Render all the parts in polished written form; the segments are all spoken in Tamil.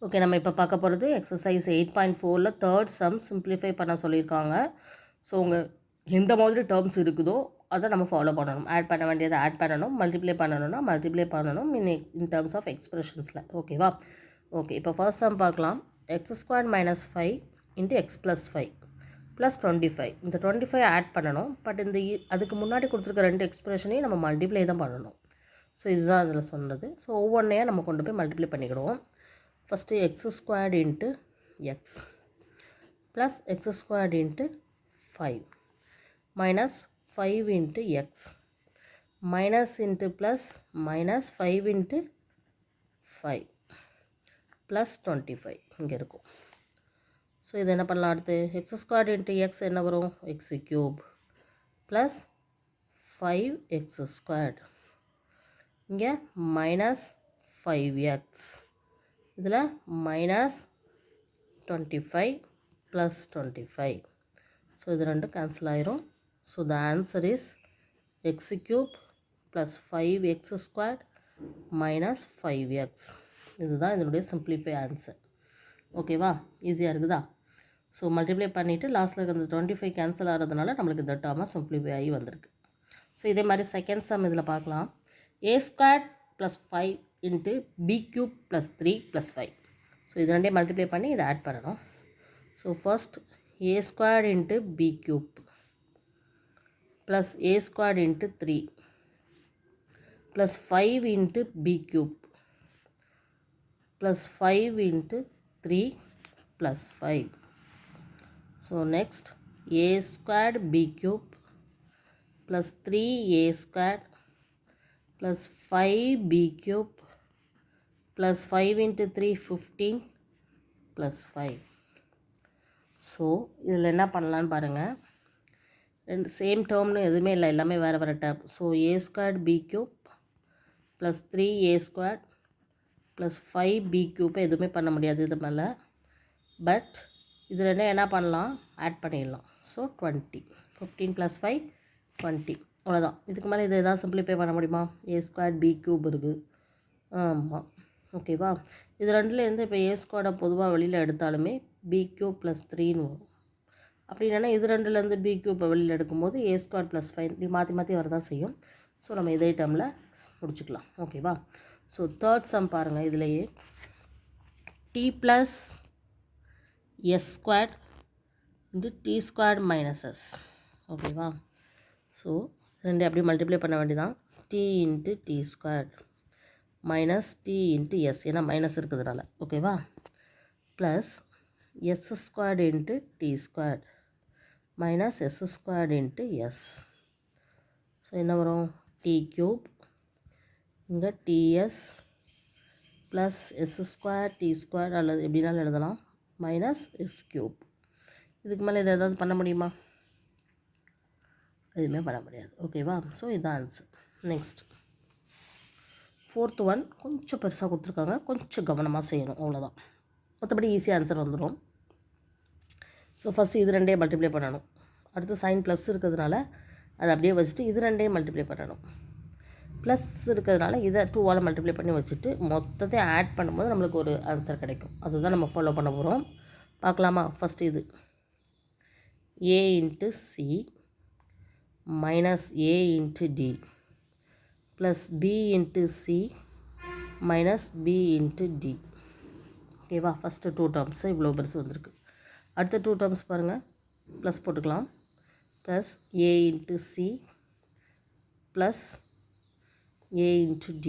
ஓகே, நம்ம இப்போ பார்க்க போகிறது எக்ஸசைஸ் 8.4ல் தேர்ட் சம் சிம்பிளிஃபை பண்ண சொல்லியிருக்காங்க. ஸோ உங்கள் எந்த மாதிரி டேர்ம்ஸ் இருக்குதோ அதை நம்ம ஃபாலோ பண்ணணும். ஆட் பண்ண வேண்டியதை ஆட் பண்ணணும், மல்டிப்ளை பண்ணணும்னா மல்டிப்ளை பண்ணணும் இன் டேர்ம்ஸ் ஆஃப் எக்ஸ்பிரஷன்ஸில். ஓகேவா? ஓகே, இப்போ ஃபர்ஸ்ட் சம் பார்க்கலாம். x² - 5 × x + 5 + 25. இந்த 25 ஆட் பண்ணணும். பட் அதுக்கு முன்னாடி கொடுத்துருக்க ரெண்டு எக்ஸ்பிரஷனையும் நம்ம மல்டிப்ளை தான் பண்ணணும். ஸோ இதுதான் அதில் சொன்னது. ஸோ ஒவ்வொன்றையாக நம்ம கொண்டு போய் multiply பண்ணிக்கிடுவோம். First x² × x plus x² × 5 minus 5 × x minus into plus minus 5 × 5 plus 25 இங்கே இருக்கும். ஸோ இது என்ன பண்ணலாம்? அடுத்து x² × x என்ன வரும்? x³ plus 5x². இங்கே minus 5x. இதில் minus 25 plus 25. ஸோ இது ரெண்டும் கேன்சல் ஆயிரும். So the answer is x³ plus 5x² minus 5x. இதுதான் இதனுடைய சிம்பிளிஃபை ஆன்சர். ஓகேவா? ஈஸியாக இருக்குதா? ஸோ மல்டிப்ளை பண்ணிவிட்டு லாஸ்ட்டில் இருக்க இந்த 25 கேன்சல் ஆகிறதுனால நம்மளுக்கு இந்த டேர்மாக சிம்பிளிஃபை ஆகி வந்திருக்கு. ஸோ இதே மாதிரி செகண்ட் சம் இதில் பார்க்கலாம். a² plus 5 into b³ plus 3 plus 5. So இது ரெண்டே மல்டிப்ளை பண்ணி இதை ஆட் பண்ணணும். So first a² into b³ plus a² into 3 plus 5 into b³ plus 5 into 3 plus 5. So next a² b³ plus 3a² plus 5b³ plus 5 into 3 15 plus 5. So இதில் என்ன பண்ணலான்னு பாருங்கள். ரெண்டு சேம் டேர்ம்னு எதுவுமே இல்லை, எல்லாமே வேறு வேறு term. So a² b³ plus 3a² plus 5b³ எதுவுமே பண்ண முடியாது இது மேலே. பட் இதில் என்ன பண்ணலாம்? ஆட் பண்ணிடலாம். So 20 15 plus 5 20. அவ்வளோதான். இதுக்கு மேலே இதை எதாவது சிம்பிளிஃபை பண்ண முடியுமா? a² b³ இருக்குது. ஆமாம். ஓகேவா? இது ரெண்டுலேருந்து இப்போ a² பொதுவாக வெளியில் எடுத்தாலுமே b³ plus 3ன்னு வரும். அப்படி இல்லைன்னா இது ரெண்டுலேருந்து b³ வெளியில் எடுக்கும்போது a² plus 5 இப்படி மாற்றி மாற்றி வரதான் செய்யும். ஸோ நம்ம இதே டைமில் முடிச்சுக்கலாம். ஓகேவா? ஸோ தேர்ட் சம் பாருங்கள். இதிலேயே t plus s² into t² minus s. ஓகேவா? ஸோ ரெண்டு அப்படியே மல்டிப்ளை பண்ண வேண்டியதான். t into t² minus t into s, ஏன்னா மைனஸ் இருக்கிறதுனால. ஓகேவா? Plus s² into t² minus s² into s. So என்ன வரும்? t³ இங்கே ts ப்ளஸ் s² t² அல்லது எப்படினாலும் எழுதலாம் மைனஸ் s³. இதுக்கு மேலே இதை ஏதாவது பண்ண முடியுமா? எதுவுமே பண்ண முடியாது. ஓகேவா? ஸோ இதுதான் ஆன்சர். நெக்ஸ்ட் ஃபோர்த் ஒன் கொஞ்சம் பெருசாக கொடுத்துருக்காங்க, கொஞ்சம் கவனமாக செய்யணும், அவ்வளோதான். மற்றபடி ஈஸியாக ஆன்சர் வந்துடும். ஸோ ஃபஸ்ட்டு இது ரெண்டே மல்டிப்ளை பண்ணணும். அடுத்து சைன் ப்ளஸ் இருக்கிறதுனால அதை அப்படியே வச்சுட்டு இது ரெண்டே மல்டிப்ளை பண்ணணும். ப்ளஸ் இருக்கிறதுனால இதை 2ஆல் மல்டிப்ளை பண்ணி வச்சுட்டு மொத்தத்தை ஆட் பண்ணும்போது நம்மளுக்கு ஒரு ஆன்சர் கிடைக்கும். அதுதான் நம்ம ஃபாலோ பண்ண போகிறோம். பார்க்கலாமா? ஃபஸ்ட்டு இது a into c minus a into d plus b into c minus b into d. ஓகேவா? ஃபஸ்ட்டு 2 டேர்ம்ஸ் இவ்வளோ பெருசு வந்திருக்கு. அடுத்த 2 டேர்ம்ஸ் பாருங்கள், ப்ளஸ் போட்டுக்கலாம். Plus a into c plus a into d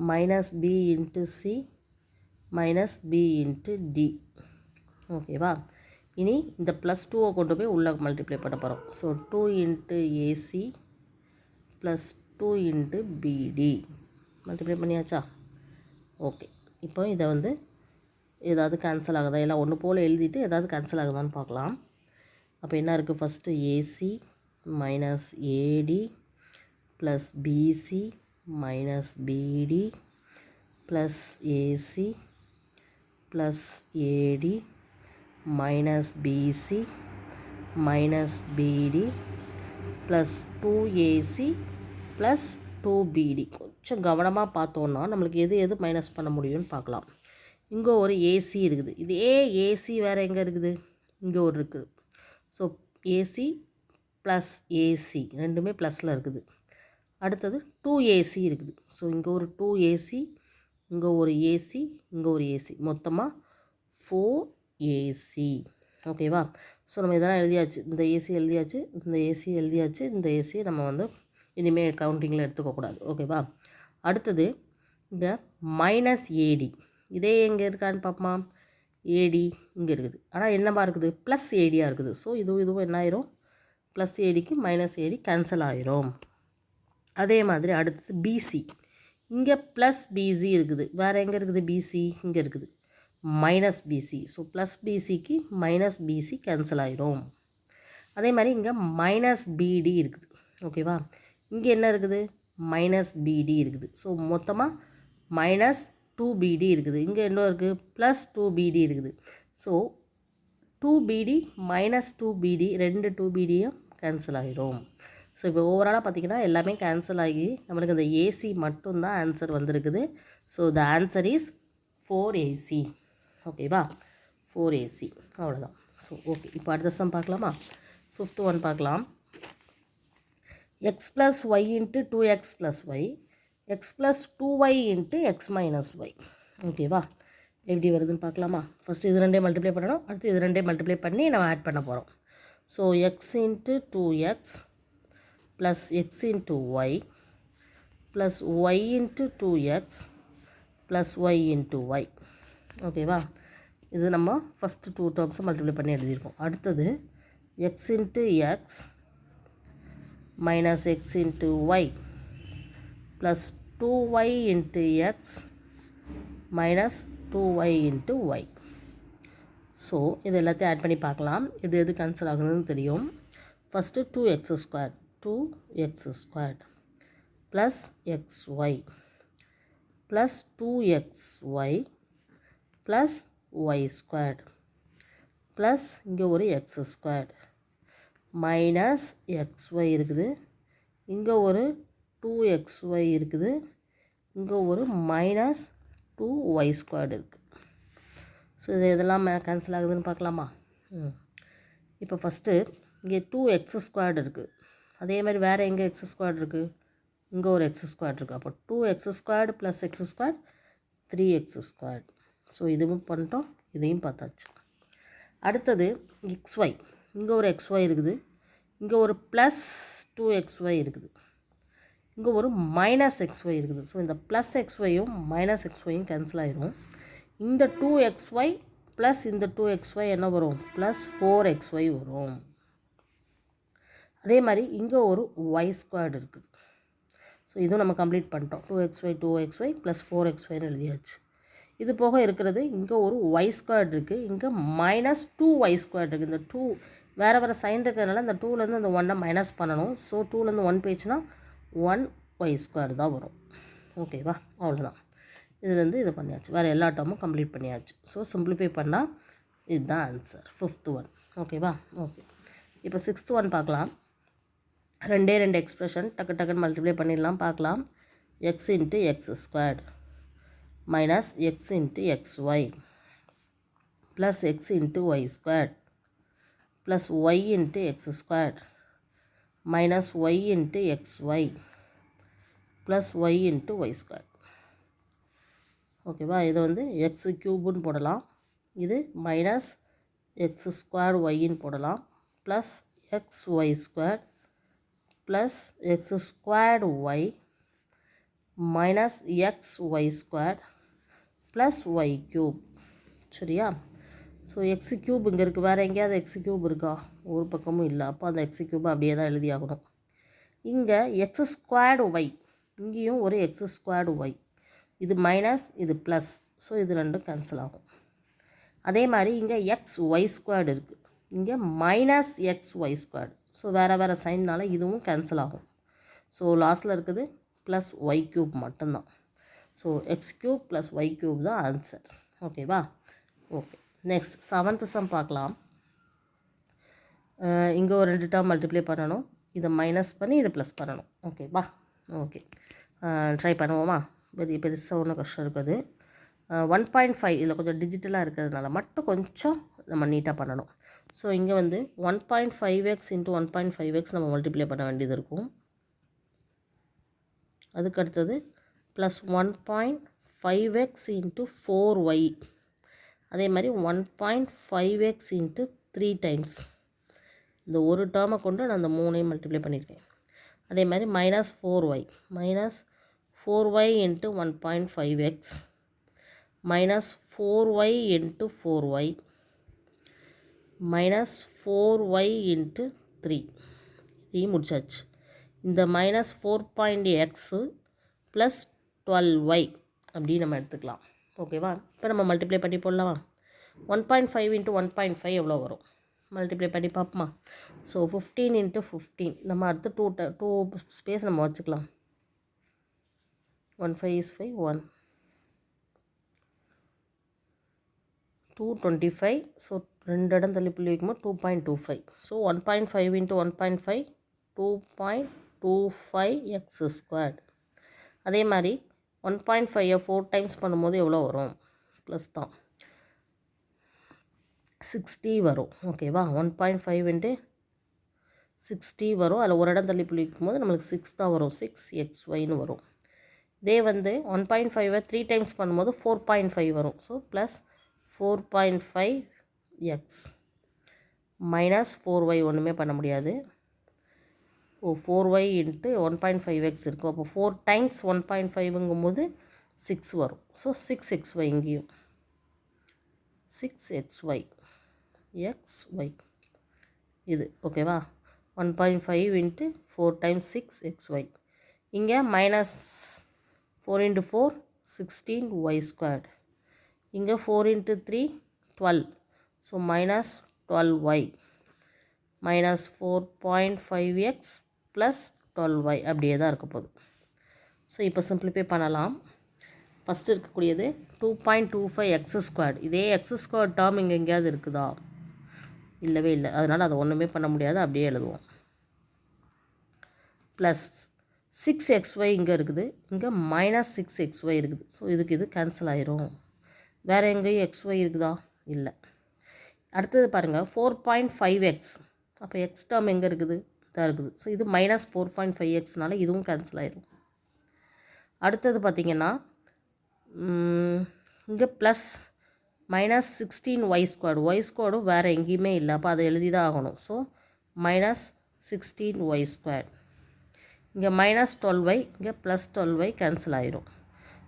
minus b into c minus b into d. ஓகேவா? இனி இந்த ப்ளஸ் 2வை கொண்டு போய் உள்ளே மல்டிப்ளை பண்ண போகிறோம். So 2 into ac plus 2 into bd multiply பண்ணியாச்சா? ஓகே, இப்போ இதை ஏதாவது கேன்சல் ஆகுதா? எல்லாம் ஒன்று போல் எழுதிட்டு ஏதாவது கேன்சல் ஆகுதான்னு பார்க்கலாம். அப்போ என்ன இருக்குது? First AC minus AD plus BC minus BD plus AC plus AD minus BC minus BD plus 2AC plus 2BD. கொஞ்சம் கவனமாக பார்த்தோன்னா நம்மளுக்கு எது மைனஸ் பண்ண முடியும்னு பார்க்கலாம். இங்கே ஒரு ஏசி இருக்குது. இதே ஏசி வேறு எங்கே இருக்குது? இங்கே ஒரு இருக்குது. ஸோ ஏசி ப்ளஸ் ஏசி ரெண்டுமே ப்ளஸில் இருக்குது. அடுத்தது 2AC இருக்குது. ஸோ இங்கே ஒரு 2AC, இங்கே ஒரு ஏசி, இங்கே ஒரு ஏசி, மொத்தமாக 4AC. ஓகேவா? ஸோ நம்ம இதெல்லாம் எழுதியாச்சு. இந்த ஏசி எழுதியாச்சு, இந்த ஏசி எழுதியாச்சு. இந்த ஏசியை நம்ம வந்து இனிமேல் கவுண்டிங்கில் எடுத்துக்கக்கூடாது. ஓகேவா? அடுத்தது இந்த மைனஸ் ஏடி, இதே எங்கே இருக்கான்னு பார்ப்போமா? ஏடி இங்கே இருக்குது. ஆனால் என்னவா இருக்குது? ப்ளஸ் ஏடியாக இருக்குது. ஸோ இதுவும் என்ன ஆயிரும்? ப்ளஸ் ஏடிக்கு மைனஸ் ஏடி கேன்சல் ஆயிரும். அதே மாதிரி அடுத்தது பிசி, இங்கே ப்ளஸ் பிசி இருக்குது. வேறு எங்கே இருக்குது? பிசி இங்கே இருக்குது, மைனஸ் பிசி. ஸோ ப்ளஸ் பிசிக்கு மைனஸ் பிசி கேன்சல் ஆயிரும். அதே மாதிரி இங்கே மைனஸ் பிடி இருக்குது. ஓகேவா? இங்கே என்ன இருக்குது? மைனஸ் பிடி இருக்குது. ஸோ மொத்தமாக மைனஸ் 2BD இருக்குது. இங்கே என்ன இருக்குது? ப்ளஸ் 2BD இருக்குது. ஸோ 2BD மைனஸ் 2BD, ரெண்டு 2BDயும் கேன்சல் ஆகிரும். ஸோ இப்போ ஓவராலாக பார்த்திங்கன்னா எல்லாமே கேன்சல் ஆகி நம்மளுக்கு இந்த ஏசி மட்டும்தான் ஆன்சர் வந்திருக்குது. So the answer is 4AC. ஓகேவா? 4AC அவ்வளோதான். ஸோ ஓகே, இப்போ அடுத்த சம் பார்க்கலாமா? 5th ஒன் பார்க்கலாம். x plus y into 2x plus y, x plus 2y into x minus y. ஓகேவா? எப்படி வருதுன்னு பார்க்கலாமா? ஃபஸ்ட்டு இது ரெண்டே மல்டிப்ளை பண்ணணும். அடுத்து இது ரெண்டே மல்டிப்ளை பண்ணி நம்ம ஆட் பண்ண போகிறோம். So x into 2x plus x into y plus y into 2x plus y into y. ஓகேவா? இது நம்ம ஃபஸ்ட்டு 2 டேர்ம்ஸை மல்டிப்ளை பண்ணி எழுதியிருக்கோம். அடுத்தது x into x minus x into y plus 2y into x minus 2y into y. So இது எல்லாத்தையும் ஆட் பண்ணி பார்க்கலாம். இது எது கேன்சல் ஆகுதுன்னு தெரியும். First 2x squared plus xy plus 2xy plus y squared plus இங்கே ஒரு x squared மைனஸ் xy இருக்குது. இங்கே ஒரு 2xy இருக்குது. இங்கே ஒரு மைனஸ் 2y ஸ்கொயர்டு இருக்குது. ஸோ இது இதெல்லாம் கேன்சல் ஆகுதுன்னு பார்க்கலாமா? இப்போ ஃபஸ்ட்டு இங்கே 2x ஸ்கொயர்டு இருக்குது. அதே மாதிரி வேறு எங்கே x ஸ்கொயர்டு இருக்குது? இங்கே ஒரு x ஸ்கொயர்டு இருக்குது. அப்போ 2x squared plus x squared 3x squared. So இதுவும் பண்ணிட்டோம், இதையும் பார்த்தாச்சு. அடுத்தது xy, இங்கே ஒரு xy இருக்குது. இங்கே ஒரு ப்ளஸ் 2xy இருக்குது. இங்கே ஒரு மைனஸ் xy இருக்குது. ஸோ இந்த ப்ளஸ் xyயும் மைனஸ் xyயும் கேன்சல் ஆகிரும். இந்த 2xy ப்ளஸ் இந்த 2xy என்ன வரும்? ப்ளஸ் 4xy வரும். அதே மாதிரி இங்கே ஒரு y ஸ்கொயர்டு இருக்குது. ஸோ இதுவும் நம்ம கம்ப்ளீட் பண்ணிட்டோம். 2xy ப்ளஸ் 4xyன்னு எழுதியாச்சு. இது போக இருக்கிறது இங்கே ஒரு y ஸ்கொயர்டு இருக்குது. இங்கே மைனஸ் 2y ஸ்கொயர்டு இருக்குது. இந்த 2 வேறு சைன் இருக்கிறதுனால இந்த 2லேருந்து அந்த 1 மைனஸ் பண்ணணும். ஸோ 2லேருந்து 1 போயிடுச்சுன்னா 1y ஸ்கொயர் தான் வரும். ஓகேவா? அவ்வளோதான். இதுலேருந்து இது பண்ணியாச்சு. வேறு எல்லா டேர்மும் கம்ப்ளீட் பண்ணியாச்சு. ஸோ சிம்பிளிஃபை பண்ணால் இதுதான் ஆன்சர் 5th ஒன். ஓகேவா? ஓகே, இப்போ 6th ஒன் பார்க்கலாம். ரெண்டு எக்ஸ்ப்ரெஷன் டக்குன்னு மல்டிப்ளை பண்ணிடலாம். பார்க்கலாம். x into X squared minus x into xy plus x into y squared plus y into x squared minus y into xy plus y into y squared. ஓகேவா? இது வந்து x க்யூப்னு போடலாம். இது மைனஸ் x ஸ்கொயர் yன்னு போடலாம். Plus xy square plus x squared y minus xy square plus y cube. சரியா? ஸோ எக்ஸ் க்யூப் இங்கே இருக்குது. வேறு எங்கேயாவது எக்ஸ் க்யூப் இருக்கா? ஒரு பக்கமும் இல்லை. அப்போ அந்த எக்ஸ் க்யூப் அப்படியே தான் எழுதி ஆகணும். இங்கே எக்ஸ் ஸ்கொயர்டு ஒய், இங்கேயும் ஒரு எக்ஸ் ஸ்கொயர்டு ஒய். இது மைனஸ், இது ப்ளஸ். ஸோ இது ரெண்டும் கேன்சல் ஆகும். அதே மாதிரி இங்கே எக்ஸ் ஒய் ஸ்கொயர்டு இருக்குது. இங்கே minus x y squared. So வேறு சைன்னால இதுவும் கேன்சல் ஆகும். ஸோ லாஸ்ட்டில் இருக்குது ப்ளஸ் ஒய் க்யூப் மட்டும்தான். So x cube plus y cube தான் ஆன்சர். ஓகேவா? ஓகே, நெக்ஸ்ட் 7th சம் பார்க்கலாம். இங்கே ஒரு 2 டேர்ம் மல்டிப்ளை பண்ணணும். இதை மைனஸ் பண்ணி இதை ப்ளஸ் பண்ணணும். ஓகேவா? ஓகே, ட்ரை பண்ணுவோமா? பெருசாக ஒன்றும் கஷ்டம் இருக்குது. 1.5 இதில் கொஞ்சம் டிஜிட்டலாக இருக்கிறதுனால மட்டும் கொஞ்சம் நம்ம நீட்டாக பண்ணணும். ஸோ இங்கே வந்து 1.5x இன்ட்டு 1.5x நம்ம மல்டிப்ளை பண்ண வேண்டியது இருக்கும். அதுக்கடுத்தது ப்ளஸ் 1.5x இன்ட்டு 4y, அதே மாதிரி 1.5x இன்ட்டு 3 டைம்ஸ். இந்த ஒரு டேர்மை கொண்டு நான் அந்த 3ஐயும் மல்டிப்ளை பண்ணியிருக்கேன். அதே மாதிரி minus 4y into 1.5x minus 4y into 4y minus 4y into 3 இதையும் முடிச்சாச்சு. இந்த minus 4.x plus 12y அப்படி நம்ம எடுத்துக்கலாம். ஓகேவா? இப்போ நம்ம மல்டிப்ளை பண்ணி போடலாமா? 1.5 into 1.5 எவ்வளோ வரும்? மல்டிப்ளை பண்ணி பார்ப்போமா? ஸோ 15 into 15 நம்ம அடுத்து 2 ஸ்பேஸ் நம்ம வச்சுக்கலாம். 1 5 is 5 1 225. ஸோ 2 இடம் தள்ளி புள்ளி வைக்கும்போது 2.25. So 1.5 into 1.5 2.25x squared. அதே மாதிரி 1.5 4 டைம்ஸ் பண்ணும்போது எவ்வளோ வரும்? ப்ளஸ் தான் 60 வரும். ஓகேவா? 1.5 into 60 வரும். அதில் ஒரு இடம் தள்ளி புள்ளி வைக்கும்போது நம்மளுக்கு 6 தான் வரும். 6xyன்னு வரும். இதே வந்து 1.5 3 டைம்ஸ் பண்ணும்போது 4.5 வரும். So plus 4.5x minus 4y ஒன்றுமே பண்ண முடியாது. 4y இன்ட்டு 1.5x இருக்கும். அப்போ 4 டைம்ஸ் 1.5ங்கும்போது 6 வரும். ஸோ 6xy இங்கேயும் 6xy இது ஓகேவா? 1.5 இன்ட்டு 4 டைம்ஸ் 6xy. இங்கே மைனஸ் 4 into 4 16y ஸ்கொயர்ட். இங்கே 4 into 3 12. So minus 12y minus 4.5x plus 12y அப்படியே தான் இருக்க போகுது. ஸோ இப்போ சிம்பிளிஃபை பண்ணலாம். ஃபஸ்ட்டு இருக்கக்கூடியது 2.25x ஸ்கொயர்ட். இதே எக்ஸ் ஸ்கொயர் டேர்ம் இங்கே எங்கேயாவது இருக்குதா? இல்லவே இல்லை. அதனால் அதை ஒன்றுமே பண்ண முடியாது, அப்படியே எழுதுவோம். ப்ளஸ் 6xy இங்கே இருக்குது, இங்கே மைனஸ் 6xy இருக்குது. ஸோ இதுக்கு இது கேன்சல் ஆயிரும். வேறு எங்கேயும் xy இருக்குதா? இல்லை. அடுத்தது பாருங்கள் 4.5x. அப்போ எக்ஸ் டேர்ம் எங்கே இருக்குது? இதாக இருக்குது. ஸோ இது மைனஸ் 4.5xனால இதுவும் கேன்சல் ஆயிரும். அடுத்தது பார்த்திங்கன்னா இங்கே plus minus 16y squared. Y ஸ்கொயர்டும் வேறு எங்கேயுமே இல்லை. அப்போ அதை எழுதி தான் ஆகணும். So minus 16y squared. இங்கே மைனஸ் 12y, இங்கே ப்ளஸ் 12y கேன்சல் ஆயிரும்.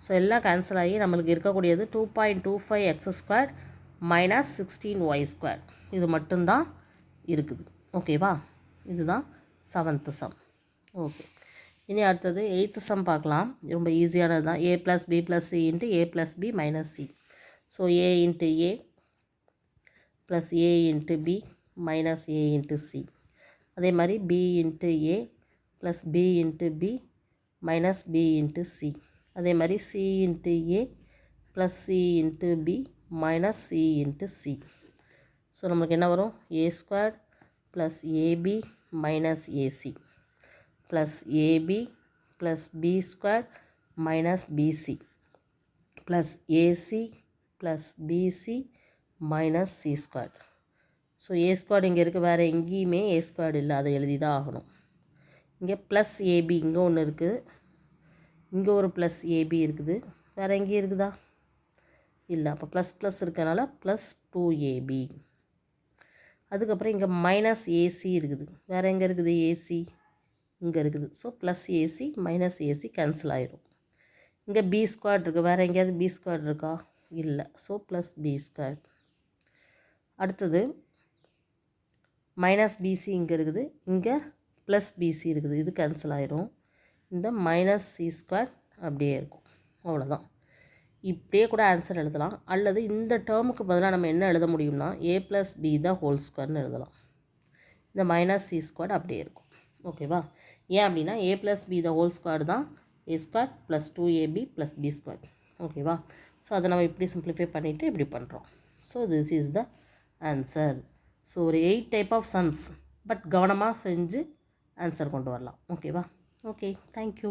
ஸோ எல்லாம் கேன்சல் ஆகி நம்மளுக்கு இருக்கக்கூடியது 2.25x squared minus 16y square. இது மட்டும்தான் இருக்குது. ஓகேவா? இதுதான் 7th சம். ஓகே, இனி அடுத்தது 8th சம் பார்க்கலாம். ரொம்ப ஈஸியானது தான். a + b + c into a + b - c. So a into a plus a into b minus a into c. அதே மாதிரி b into a plus b into b minus b into c. அதே மாதிரி c into a plus c into b minus c into c. So நமக்கு என்ன வரும்? a square plus ab minus ac plus ab plus b square minus bc plus ac plus bc minus c square. So a square இங்கே இருக்குது, வேறு எங்கேயுமே a ஸ்கொயர் இல்லை, அதை எழுதி தான் ஆகணும். இங்கே ப்ளஸ் ab இங்கே ஒன்று இருக்குது, இங்கே ஒரு ப்ளஸ் ஏபி இருக்குது, வேறு எங்கேயும் இருக்குதா? இல்லை. அப்போ ப்ளஸ் ப்ளஸ் இருக்கனால ப்ளஸ் 2ab. அதுக்கப்புறம் இங்கே மைனஸ் ஏசி இருக்குது, வேறு எங்கே இருக்குது? ஏசி இங்கே இருக்குது. So plus AC minus AC cancel ஆயிரும். இங்கே பி ஸ்கொயர் இருக்குது, வேறு எங்கேயாவது பி ஸ்கொயர் இருக்கா? இல்லை. So plus b square. அடுத்தது மைனஸ் பிசி இங்கே இருக்குது, இங்கே ப்ளஸ் பிசி இருக்குது, இது கேன்சல் ஆயிரும். இந்த மைனஸ் சி ஸ்கொயர் அப்படியே இருக்கும். அவ்வளோதான். இப்படியே கூட ஆன்சர் எழுதலாம். அல்லது இந்த டேர்முக்கு பதிலாக நம்ம என்ன எழுத முடியும்னா a + b த ஹோல் ஸ்கொயர்னு எழுதலாம். இந்த மைனஸ் சி ஸ்கொயர் அப்படியே இருக்கும். ஓகேவா? ஏன் அப்படின்னா a + b the whole square தான் a square plus 2ab plus b square. ஓகேவா? ஸோ அதை நம்ம இப்படி சிம்பிளிஃபை பண்ணிவிட்டு இப்படி பண்ணுறோம். So this is the answer. So ஒரு 8 டைப் ஆஃப் சம்ஸ், பட் கவனமாக செஞ்சு ஆன்சர் கொண்டு வரலாம். ஓகேவா? Okay, thank you.